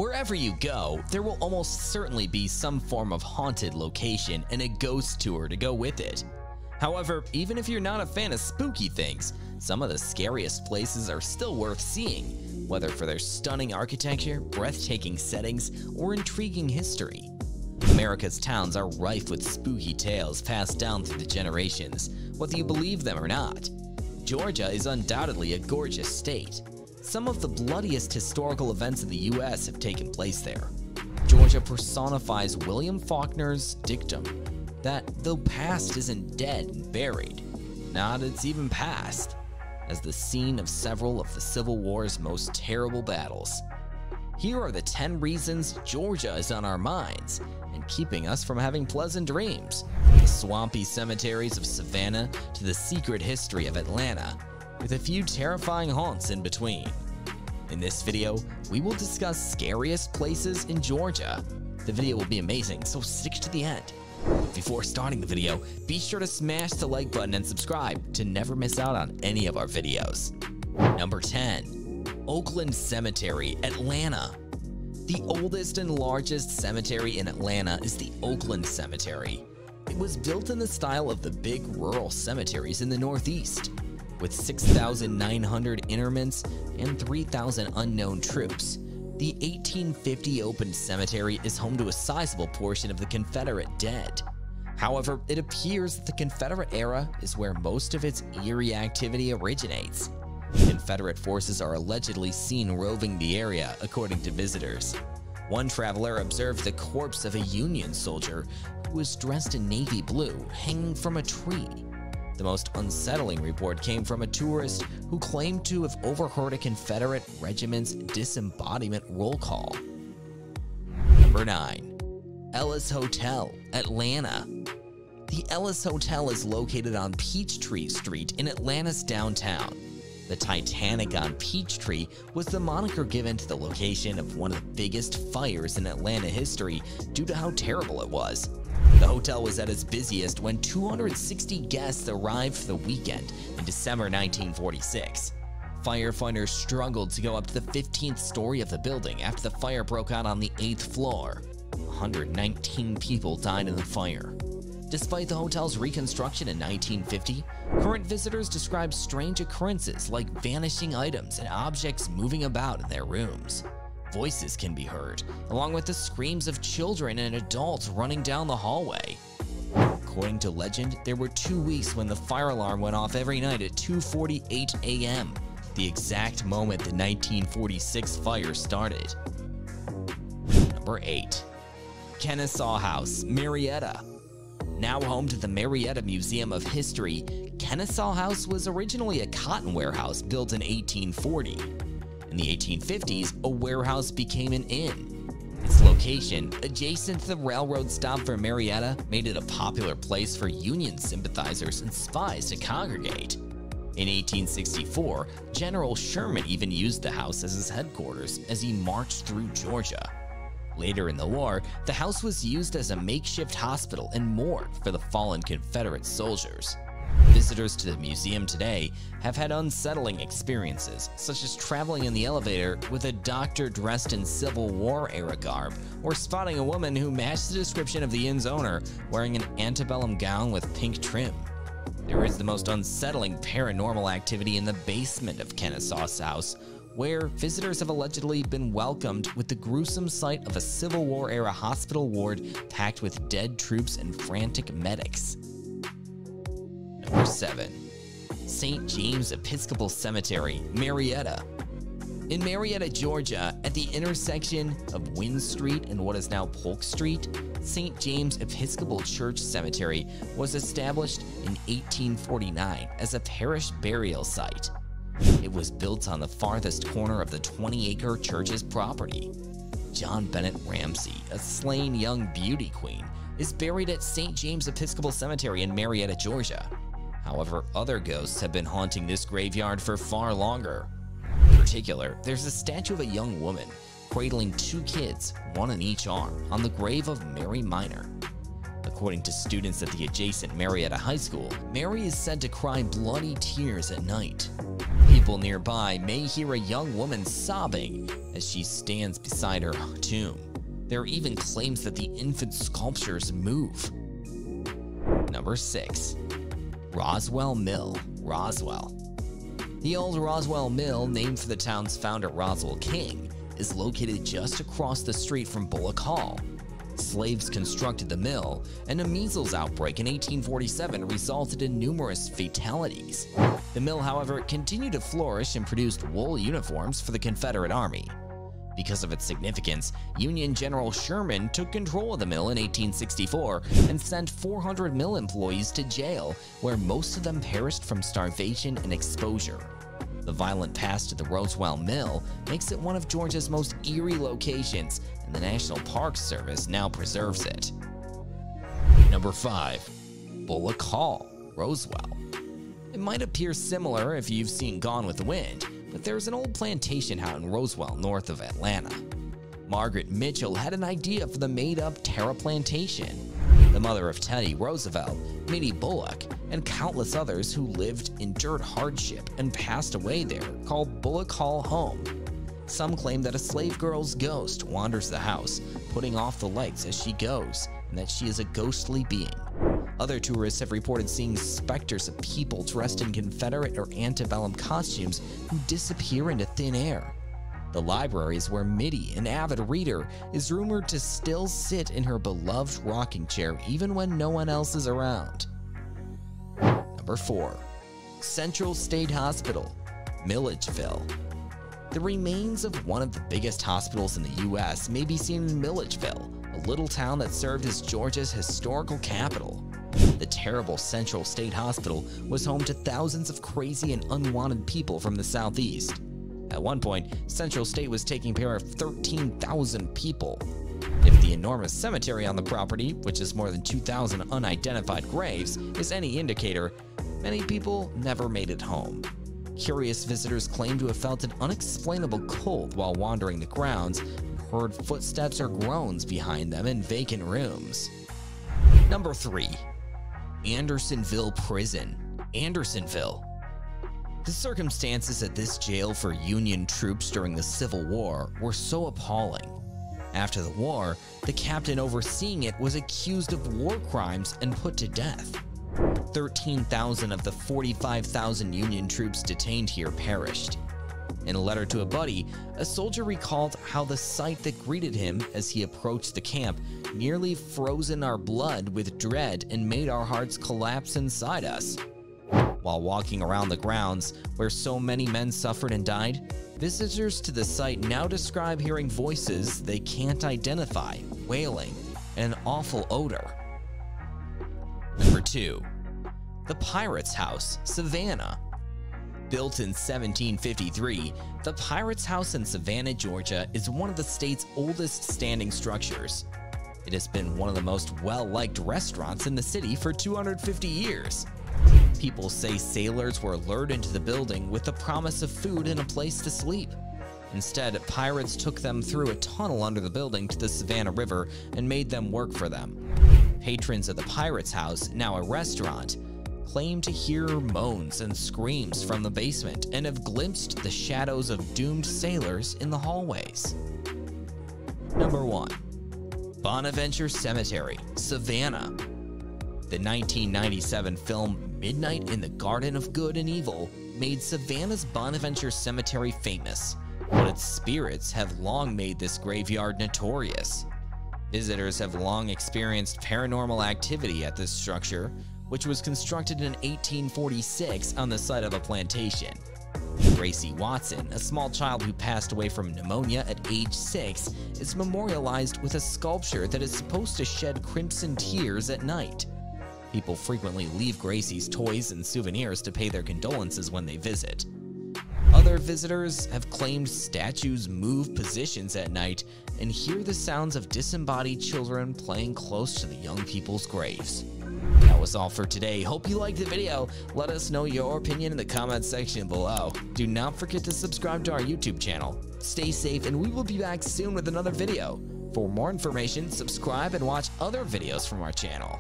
Wherever you go, there will almost certainly be some form of haunted location and a ghost tour to go with it. However, even if you're not a fan of spooky things, some of the scariest places are still worth seeing, whether for their stunning architecture, breathtaking settings, or intriguing history. America's towns are rife with spooky tales passed down through the generations, whether you believe them or not. Georgia is undoubtedly a gorgeous state. Some of the bloodiest historical events in the US have taken place there. Georgia personifies William Faulkner's dictum that the past isn't dead and buried, not it's even past, as the scene of several of the Civil War's most terrible battles. Here are the 10 reasons Georgia is on our minds and keeping us from having pleasant dreams, from the swampy cemeteries of Savannah to the secret history of Atlanta, with a few terrifying haunts in between. In this video, we will discuss scariest places in Georgia. The video will be amazing, so stick to the end. Before starting the video, be sure to smash the like button and subscribe to never miss out on any of our videos. Number 10. Oakland Cemetery, Atlanta. The oldest and largest cemetery in Atlanta is the Oakland Cemetery. It was built in the style of the big rural cemeteries in the Northeast. With 6,900 interments and 3,000 unknown troops, the 1850 opened cemetery is home to a sizable portion of the Confederate dead. However, it appears that the Confederate era is where most of its eerie activity originates. Confederate forces are allegedly seen roving the area, according to visitors. One traveler observed the corpse of a Union soldier who was dressed in navy blue hanging from a tree. The most unsettling report came from a tourist who claimed to have overheard a Confederate regiment's disembodiment roll call. Number 9. Ellis Hotel, Atlanta. The Ellis Hotel is located on Peachtree Street in Atlanta's downtown. The Titanic on Peachtree was the moniker given to the location of one of the biggest fires in Atlanta history due to how terrible it was. The hotel was at its busiest when 260 guests arrived for the weekend in December 1946. Firefighters struggled to go up to the 15th story of the building after the fire broke out on the 8th floor. 119 people died in the fire. Despite the hotel's reconstruction in 1950, current visitors describe strange occurrences like vanishing items and objects moving about in their rooms. Voices can be heard, along with the screams of children and adults running down the hallway. According to legend, there were 2 weeks when the fire alarm went off every night at 2:48 a.m., the exact moment the 1946 fire started. Number 8. Kennesaw House, Marietta. Now home to the Marietta Museum of History, Kennesaw House was originally a cotton warehouse built in 1840. In the 1850s, a warehouse became an inn. Its location, adjacent to the railroad stop for Marietta, made it a popular place for Union sympathizers and spies to congregate. In 1864, General Sherman even used the house as his headquarters as he marched through Georgia. Later in the war, the house was used as a makeshift hospital and morgue for the fallen Confederate soldiers. Visitors to the museum today have had unsettling experiences, such as traveling in the elevator with a doctor dressed in Civil War-era garb, or spotting a woman who matched the description of the inn's owner wearing an antebellum gown with pink trim. There is the most unsettling paranormal activity in the basement of Kennesaw's house, where visitors have allegedly been welcomed with the gruesome sight of a Civil War-era hospital ward packed with dead troops and frantic medics. Number 7. St. James Episcopal Cemetery, Marietta. In Marietta, Georgia, at the intersection of Wynn Street and what is now Polk Street, St. James Episcopal Church Cemetery was established in 1849 as a parish burial site. It was built on the farthest corner of the 20-acre church's property. John Bennett Ramsey, a slain young beauty queen, is buried at St. James Episcopal Cemetery in Marietta, Georgia. However, other ghosts have been haunting this graveyard for far longer. In particular, there's a statue of a young woman cradling 2 kids, one in each arm, on the grave of Mary Minor. According to students at the adjacent Marietta High School, Mary is said to cry bloody tears at night. People nearby may hear a young woman sobbing as she stands beside her tomb. There are even claims that the infant sculptures move. Number 6. Roswell Mill, Roswell. The old Roswell Mill, named for the town's founder Roswell King, is located just across the street from Bullock Hall. Slaves constructed the mill, and a measles outbreak in 1847 resulted in numerous fatalities. The mill, however, continued to flourish and produced wool uniforms for the Confederate Army. Because of its significance, Union General Sherman took control of the mill in 1864 and sent 400 mill employees to jail, where most of them perished from starvation and exposure. The violent past of the Roswell Mill makes it one of Georgia's most eerie locations, and the National Park Service now preserves it. Number 5. Bullock Hall, Roswell. It might appear similar if you've seen Gone with the Wind, but there's an old plantation house in Roswell, north of Atlanta. Margaret Mitchell had an idea for the made-up Terra Plantation. The mother of Teddy Roosevelt, Minnie Bullock, and countless others who lived in dirt hardship and passed away there, called Bullock Hall home. Some claim that a slave girl's ghost wanders the house, putting off the lights as she goes, and that she is a ghostly being. Other tourists have reported seeing specters of people dressed in Confederate or antebellum costumes who disappear into thin air. The libraries where Mitty, an avid reader, is rumored to still sit in her beloved rocking chair even when no one else is around. Number 4. Central State Hospital, Milledgeville. The remains of one of the biggest hospitals in the U.S. may be seen in Milledgeville, a little town that served as Georgia's historical capital. The terrible Central State Hospital was home to thousands of crazy and unwanted people from the southeast. At one point, Central State was taking care of 13,000 people. If the enormous cemetery on the property, which is more than 2,000 unidentified graves, is any indicator, many people never made it home. Curious visitors claim to have felt an unexplainable cold while wandering the grounds and heard footsteps or groans behind them in vacant rooms. Number 3. Andersonville Prison, Andersonville. The circumstances at this jail for Union troops during the Civil War were so appalling. After the war, the captain overseeing it was accused of war crimes and put to death. 13,000 of the 45,000 Union troops detained here perished. In a letter to a buddy, a soldier recalled how the sight that greeted him as he approached the camp nearly frozen our blood with dread and made our hearts collapse inside us. While walking around the grounds where so many men suffered and died, visitors to the site now describe hearing voices they can't identify, wailing, and an awful odor. Number 2. The Pirates House, Savannah. Built in 1753, the Pirates House in Savannah, Georgia is one of the state's oldest standing structures. It has been one of the most well-liked restaurants in the city for 250 years. People say sailors were lured into the building with the promise of food and a place to sleep. Instead, pirates took them through a tunnel under the building to the Savannah River and made them work for them. Patrons of the Pirates House, now a restaurant, claim to hear moans and screams from the basement and have glimpsed the shadows of doomed sailors in the hallways. Number 1. Bonaventure Cemetery, Savannah. The 1997 film Midnight in the Garden of Good and Evil made Savannah's Bonaventure Cemetery famous, but its spirits have long made this graveyard notorious. Visitors have long experienced paranormal activity at this structure, which was constructed in 1846 on the site of a plantation. Gracie Watson, a small child who passed away from pneumonia at age 6, is memorialized with a sculpture that is supposed to shed crimson tears at night. People frequently leave Gracie's toys and souvenirs to pay their condolences when they visit. Other visitors have claimed statues move positions at night and hear the sounds of disembodied children playing close to the young people's graves. That was all for today. Hope you liked the video. Let us know your opinion in the comments section below. Do not forget to subscribe to our YouTube channel. Stay safe, and we will be back soon with another video. For more information, subscribe and watch other videos from our channel.